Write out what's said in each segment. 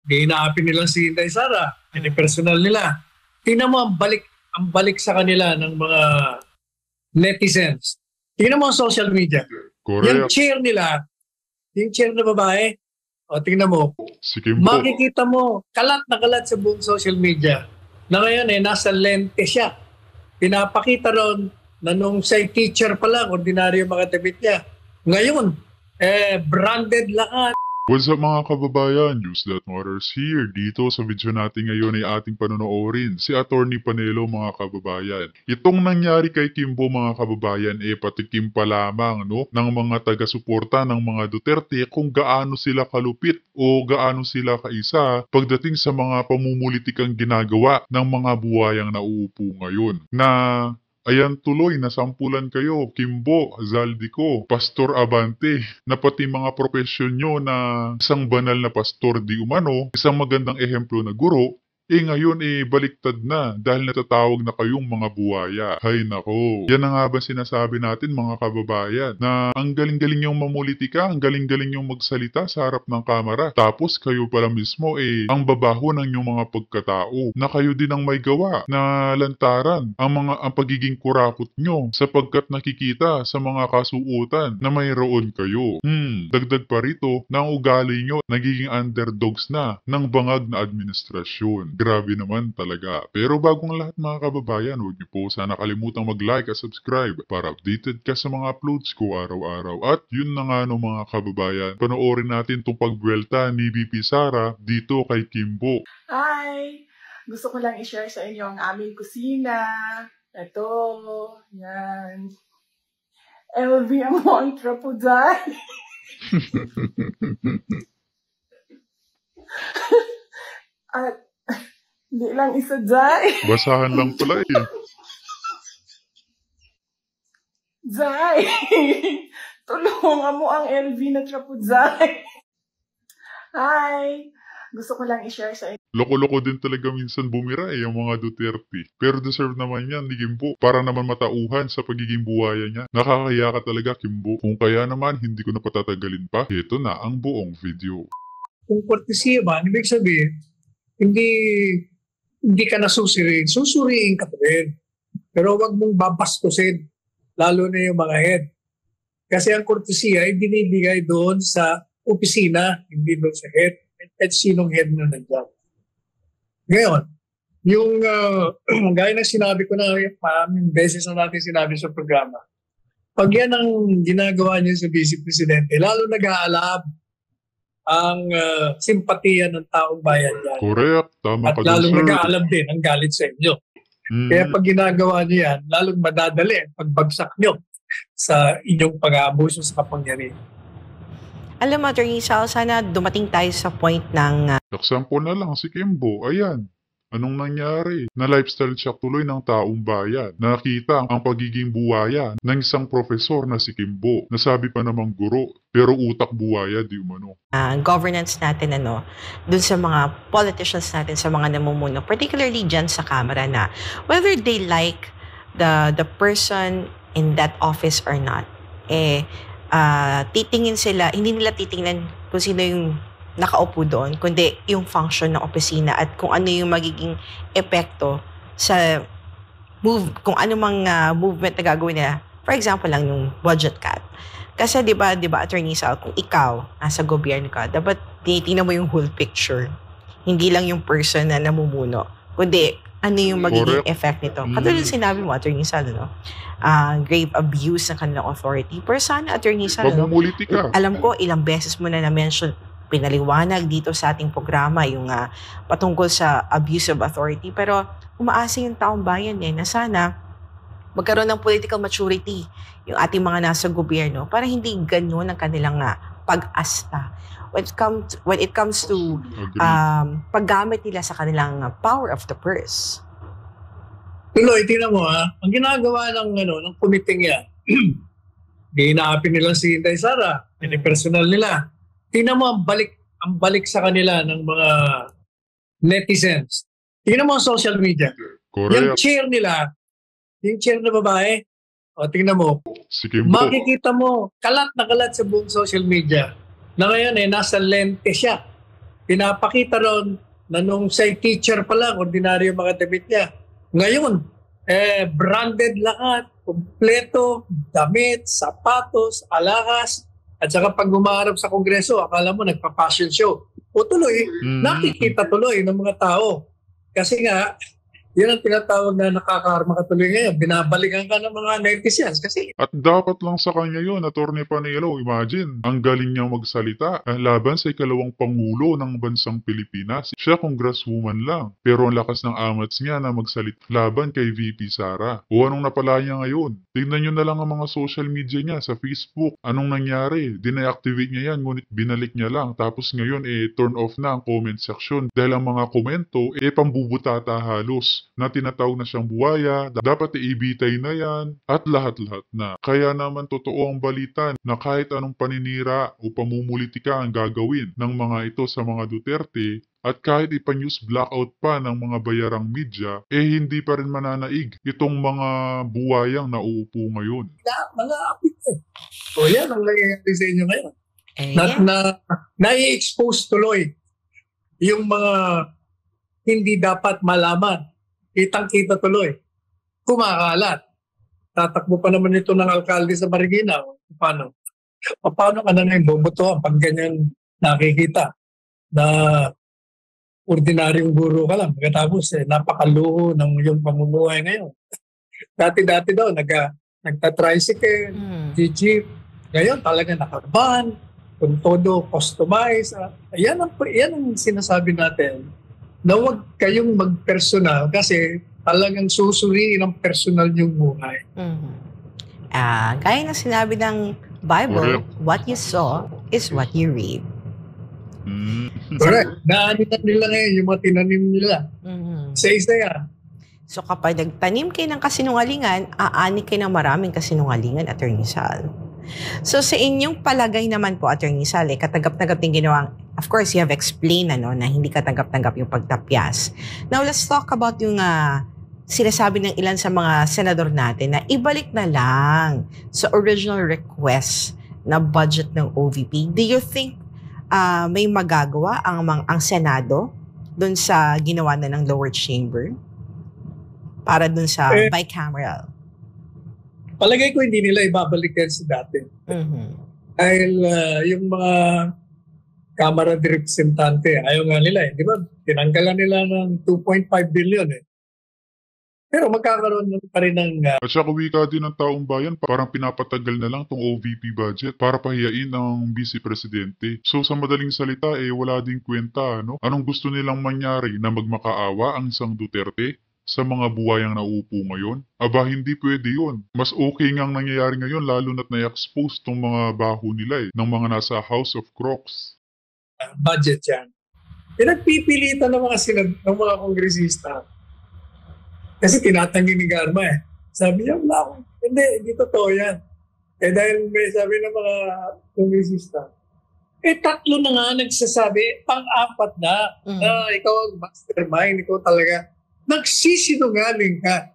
Ginaapi nila si Inday Sara, personal nila. Tingnan mo ang balik sa kanila ng mga netizens. Tingnan mo ang social media. Correct. Yung chair nila, yung chair na babae, o tingnan mo, Si Kimbo. makikita mo, kalat na kalat sa buong social media na ngayon nasa lente siya. Pinapakita ron na nung sa'y teacher pa lang, ordinaryo mga damit niya. Ngayon, branded lahat. What's up mga kababayan? News That Matters here. Dito sa video natin ngayon ay ating panonoorin si Attorney Panelo mga kababayan. Itong nangyari kay Kimbo mga kababayan patikim pa lamang ng mga taga-suporta ng mga Duterte kung gaano sila kalupit o gaano sila kaisa pagdating sa mga pamumulitikang ginagawa ng mga buhayang nauupo ngayon. Ayan tuloy, nasampulan kayo, Kimbo, Zaldico, Pastor Abante, na pati mga profesyon nyo na isang banal na pastor di umano, isang magandang ehemplo na guro, ngayon baliktad na dahil natatawag na kayong mga buhaya. Hay nako, yan na nga ba sinasabi natin mga kababayan na ang galing-galing yung mamulitika, ang galing-galing yung magsalita sa harap ng kamera. Tapos kayo pala mismo ang babaho ng inyong mga pagkatao na kayo din ang may gawa na lantaran ang pagiging kurakot nyo sapagkat nakikita sa mga kasuotan na mayroon kayo. Dagdag pa rito na ang ugali nyo nagiging underdogs na ng bangag na administrasyon. Grabe naman talaga. Pero bagong lahat mga kababayan, huwag niyo po sana kalimutang mag-like at subscribe para updated ka sa mga uploads ko araw-araw. At yun na nga mga kababayan, panoorin natin itong pagbuelta ni VP Sara dito kay Kimbo. Hi! Gusto ko lang i-share sa inyo ang aming kusina. Ito, yan. LV ang mantra po dyan. At hindi lang isa dyan. Basahan lang pala Zay! Tulungan mo ang LV na trapudzay. Hi! Gusto ko lang i-share sa inyo. Loko-loko din talaga minsan bumira ang mga Duterte. Pero deserve naman yan ni Kimbo para naman matauhan sa pagiging buhaya niya. Nakakaya ka talaga Kimbo. Kung kaya naman hindi ko na patatagalin pa. Ito na ang buong video. Kung kortesiya ba, ibig sabihin, hindi ka nasusuriin. Susuriin ka pa rin. Pero wag mong babastusin, lalo na yung mga head. Kasi ang kortesiya ay binibigay doon sa opisina, hindi doon sa head. At sinong head na nandiyan. Ngayon, yung gaya ng sinabi ko na maraming beses na natin sinabi sa programa, pag yan ang ginagawa niya sa Vice Presidente, lalo nag-aalab ang simpatiya ng taong bayan yan. Correct. Tama at ka lalong sir. nag-aalab din ang galit sa inyo. Kaya pag ginagawa niyo yan, lalong madadali ang pagbagsak niyo sa inyong pag-aabuso sa kapangyarihan. Alam mo, Atty. Sal, sana dumating tayo sa point ng... Example na lang si Kimbo. Ayan. Anong nangyari? Na lifestyle check tuloy ng taong bayan. Nakita ang pagiging buwaya ng isang profesor na si Kimbo. Nasabi pa namang guro, pero utak buwaya di umano. Governance natin, dun sa mga politicians natin, sa mga namumuno, particularly dyan sa Kamara na, whether they like the person in that office or not, titingin sila, hindi nila titingnan kung sino yung nakaupo doon, kundi yung function ng opisina at kung ano yung magiging epekto sa kung ano mang movement na gagawin nila. For example lang yung budget cut. Kasi di ba Attorney Sal, kung ikaw nasa gobyerno ka, dapat tinitingnan mo yung whole picture. Hindi lang yung person na namumuno, kundi ano yung magiging effect nito. Katulad sinabi mo, Attorney Sal, grave abuse ng kanilang authority. Pero sana, Attorney Sal, alam ko, ilang beses mo na na-mention, pinaliwanag dito sa ating programa yung patungkol sa abuse of authority. Pero umaasa yung taong bayan na sana magkaroon ng political maturity yung ating mga nasa gobyerno para hindi ganun ang kanilang pag-asta when it comes to paggamit nila sa kanilang power of the purse. Tuloy, tingnan mo ang ginagawa ng committee yan, ginaapi nila si Inday Sara, personal nila. Tingnan mo ang balik sa kanila ng mga netizens. Tingnan mo ang social media. Correct. Yung chair nila, yung chair na babae, tingnan mo, si Kimbo. makikita mo, kalat na kalat sa buong social media na ngayon nasa lente siya. pinapakita ron na nung say teacher pa lang, ordinaryo mga damit niya. Ngayon, branded lahat, kompleto, damit, sapatos, alahas, at saka pag humaharap sa kongreso, akala mo nagpa-fashion show. O tuloy, nakikita tuloy ng mga tao. Kasi nga, yun ang tinatawag na nakakaharma ka tuloy ngayon. Binabalikan ka ng mga netizens kasi At dapat lang sa kanya yun, Atty. Panelo, imagine, ang galing niyang magsalita laban sa ikalawang Pangulo ng bansang Pilipinas. Siya congresswoman lang, pero ang lakas ng amats niya na magsalita laban kay VP Sara. O anong napala niya ngayon? Tignan niyo na lang ang mga social media niya sa Facebook. Anong nangyari? Dineactivate niya yan, ngunit binalik niya lang. Tapos ngayon, turn off na ang comment section dahil ang mga komento, pambubutata halos na tinatawag na siyang buwaya, dapat ibitay na yan, at lahat-lahat na. Kaya naman totoo ang balita na kahit anong paninira o pamumulitika ang gagawin ng mga ito sa mga Duterte, at kahit ipa-news blackout pa ng mga bayarang media, hindi pa rin mananaig itong mga buwayang nauupo ngayon. mga apit eh. O yan ang nangyayari sa inyo ngayon. Na-expose tuloy yung mga hindi dapat malaman. Kitang-kita tuloy. Kumakalat. Tatakbo pa naman ito ng alkalde sa Marikina. Paano? Paano ka na ngayon bobotohan pag ganyan nakikita na ordinaryong guro ka lang. Pagkatapos, napakaluho ng yung pamumuhay ngayon. Dati-dati daw, nagta-tricycle, jeep. Ngayon talaga nakaban, kung todo customized. Yan ang sinasabi natin na huwag kayong mag-personal kasi talagang susuriin ang personal yung buhay. Gaya na sinabi ng Bible, what you saw is what you read. Correct. Naanitan nila ngayon yung mga tinanim nila. Isa-isa yan. So kapag nagtanim kayo ng kasinungalingan, aani kayo ng maraming kasinungalingan, Atty. Sal. So sa inyong palagay naman po, Atty. Sal, katanggap-tanggap din ginawang, of course, you have explained na hindi katanggap-tanggap yung pagtapyas. Now, let's talk about yung sinasabi ng ilan sa mga senador natin na ibalik na lang sa original request na budget ng OVP. Do you think may magagawa ang Senado dun sa ginawa na ng lower chamber para dun sa bicameral? Palagay ko hindi nila ibabalik yan sa dati. Dahil yung mga Kamara de Representante, ayaw nga nila Di ba? Tinanggalan nila ng 2.5 billion Pero magkakaroon pa rin ng... At saka wika din ng taong bayan, parang pinapatagal na lang tong OVP budget para pahiyain ng Vice Presidente. So sa madaling salita, wala ding kwenta, no? Anong gusto nilang mangyari na magmakaawa ang isang Duterte sa mga buwayang nauupo ngayon? Aba, hindi pwede yun. Mas okay ngang nangyayari ngayon lalo na't na-expose tong mga baho nila ng mga nasa House of Crocs. Budget yan. Pinagpipilitan ng mga kongresista. Kasi tinatanggi ni Garma Sabi niya, wala akong, hindi totoo yan. Dahil may sabi ng mga kongresista, tatlo na nga nagsasabi, pang-apat na ikaw ang mastermind, ikaw talaga. Nagsisinungaling ka.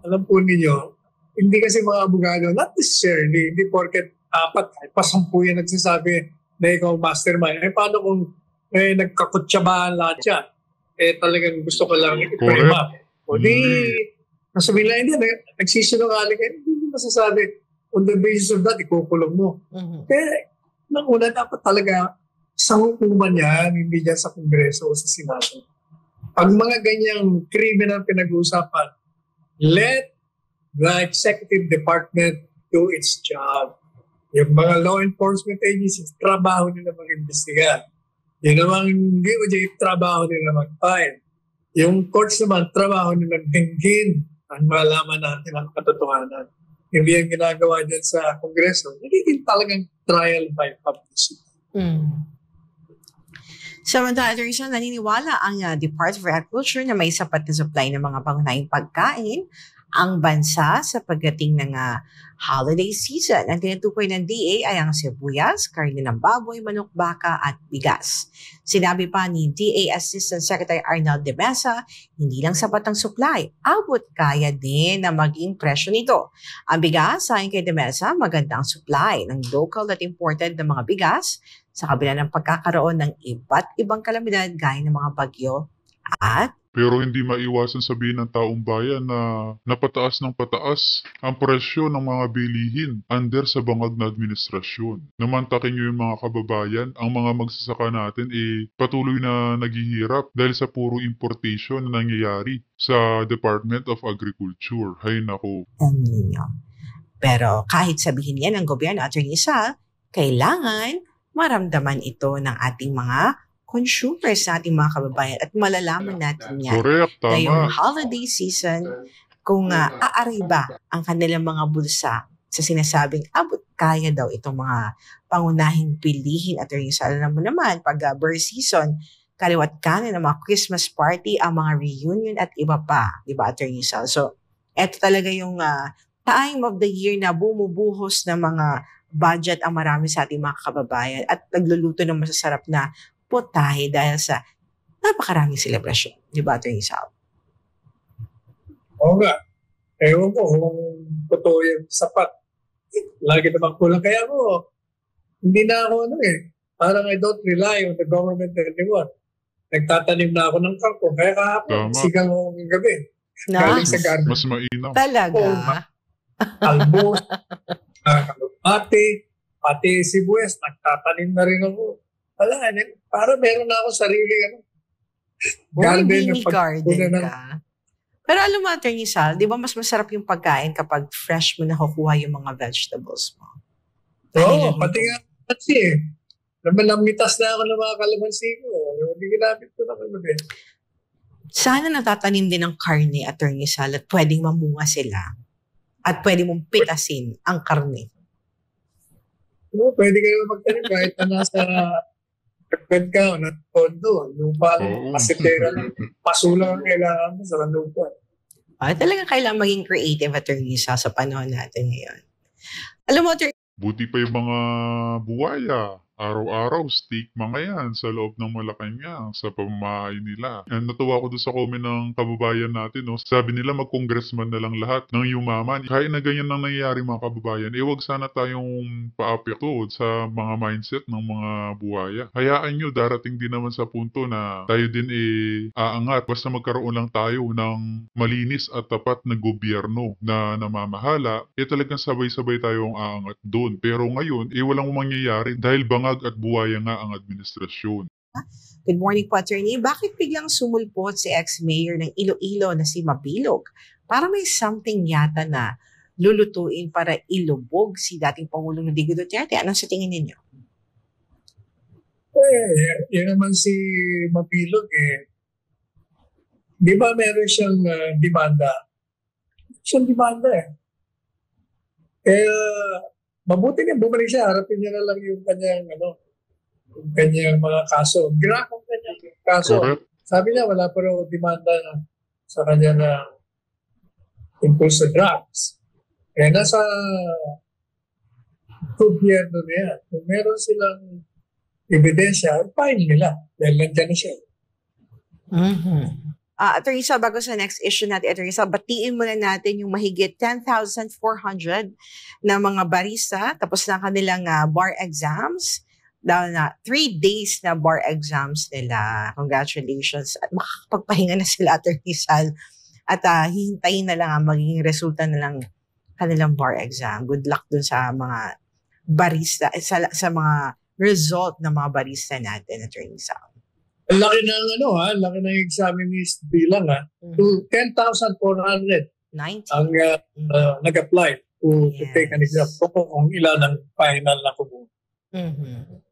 Alam po ninyo, hindi kasi mga abogado, not necessarily, hindi porket apat, pasampu yan nagsasabi na ikaw mastermind. Paano kung nagkakutsabahan lahat yan? Talagang gusto ko lang i-prema. O di, nasabihin lang hindi, nagsisinungaling ka, hindi masasabi. On the basis of that, ikukulong mo. Kaya, nang una, dapat talaga sa hukuman yan, hindi dyan sa Kongreso o sa Senado. Pag mga ganyang criminal pinag-uusapan, let the executive department do its job. Yung mga law enforcement agencies, trabaho nila mag-investiga. Yung namang DOJ, trabaho nila mag-file. Yung courts naman, trabaho nila dinggin ang malaman natin ang katotohanan. Hindi ang ginagawa dyan sa Kongreso. Nagiging talagang trial by publicity. Samantala, Teresa, naniniwala ang Department of Agriculture na may sapat na supply ng mga pangunahing pagkain ang bansa sa pagdating ng holiday season. Ang tinutukoy ng DA ay ang sibuyas, karne ng baboy, manok, baka at bigas. Sinabi pa ni DA Assistant Secretary Arnel de Mesa, hindi lang sapat ang supply, abot kaya din na maging presyo nito. Ang bigas, ayon kay de Mesa, maganda ang supply ng local at imported na mga bigas sa kabila ng pagkakaroon ng iba't ibang kalamidad gaya ng mga bagyo at Pero hindi maiwasan sabihin ng taong bayan na napataas ng pataas ang presyo ng mga bilihin under sa bangag na administrasyon. Namantakin nyo yung mga kababayan, ang mga magsasaka natin patuloy na naghihirap dahil sa puro importation na nangyayari sa Department of Agriculture. Hay nako. El Nino. Pero kahit sabihin yan ng gobyerno, Attorney Sal, kailangan maramdaman ito ng ating mga consumers, sa ating mga kababayan, at malalaman natin yan Correct, ngayong tama. holiday season kung aaray ba ang kanilang mga bulsa sa sinasabing abot kaya daw itong mga pangunahing bilihin. Attorney Sal, alam mo naman, pag birth season, kaliwat kanan ng mga Christmas party, ang mga reunion at iba pa, di ba, Attorney Sal? So, eto talaga yung time of the year na bumubuhos ng mga budget ang marami sa ating mga kababayan at nagluluto ng masasarap na putahe dahil sa napakaraming selebrasyon. Di ba, Attorney Sal? Oo nga. Ewan ko kung totoo yung sapat. Lagi naman kulang. Kaya ako, hindi na ako parang I don't rely on the government anymore. Nagtatanim na ako ng kangkong. Kaya kahapon, Tama. sigang ako ng gabi. Na? Galing sa garden. Mas mainam. Talaga? Oo, albos, kalumati, pati sibuyas, nagtatanim na rin ako. Wala, para meron na ako sarili Mini na garden ng- ka. Pero alam mo, Attorney Sal, di ba mas masarap yung pagkain kapag fresh mo nakukuha yung mga vegetables mo? Oo, pati nga kasi namamitas na ako ng mga kalamansi ko. Hindi ginamit ko na kalamansi. Sana natatanim din ng karne, Attorney Sal, at pwedeng mamunga sila. At pwede mong pitasin ang karne. Pwede kayo magtanim kahit na nasa pagped ka o na kondo. Lupa lang, Oo. pasitera lang. Pasulang ang kailangan mo sa lupa. Talagang kailangan maging creative, Attorney Sal, sa panahon natin ngayon. Alam mo, Attorney, Buti pa yung mga buwaya. Araw-araw, steak mga yan sa loob ng Malacanang sa pamamahay nila. And natuwa ko doon sa comment ng kababayan natin. No? Sabi nila mag-congressman na lang lahat ng yumaman. Kahit na ganyan nang nangyayari mga kababayan, wag sana tayong paapekto sa mga mindset ng mga buwaya. Hayaan nyo, darating din naman sa punto na tayo din aangat. Basta magkaroon lang tayo ng malinis at tapat na gobyerno na namamahala, talagang sabay-sabay tayong aangat doon. Pero ngayon, walang mangyayari dahil bangag at buwaya nga ang administrasyon. good morning po, Attorney. Bakit biglang sumulpot si ex-mayor ng Iloilo na si Mabilog? Para may something yata na lulutuin para ilubog si dating Pangulong Digo Duterte. Anong sa tingin ninyo? Yan naman si Mapilog Di ba meron siyang demanda? Siyang demanda mabuti niya, bumalik siya, harapin niya na lang yung kanyang mga kaso. Ginakong kanyang kaso. Correct? Sabi niya, wala pa raw demanda sa kanya na impulse sa drugs. Nasa gobyerno na yan. Kung meron silang ebidensya, fine nila. Dahil nandiyan na siya. Attorney Sal, bago sa next issue natin, Attorney Sal, batiin muna natin yung mahigit 10,400 na mga barista tapos na kanilang bar exams. Dahil na 3 days na bar exams nila. Congratulations. At makakapagpahinga na sila, Attorney Sal. At hihintayin na lang ang magiging resulta na lang kanilang bar exam. Good luck dun sa mga barista, sa mga result ng mga barista natin, Attorney Sal. Ang laki ng laki ng examinist bilang to 10,400 19. ang nag-apply to take an exam. Yes. Kung ilan ang final na kumuha. Mhm.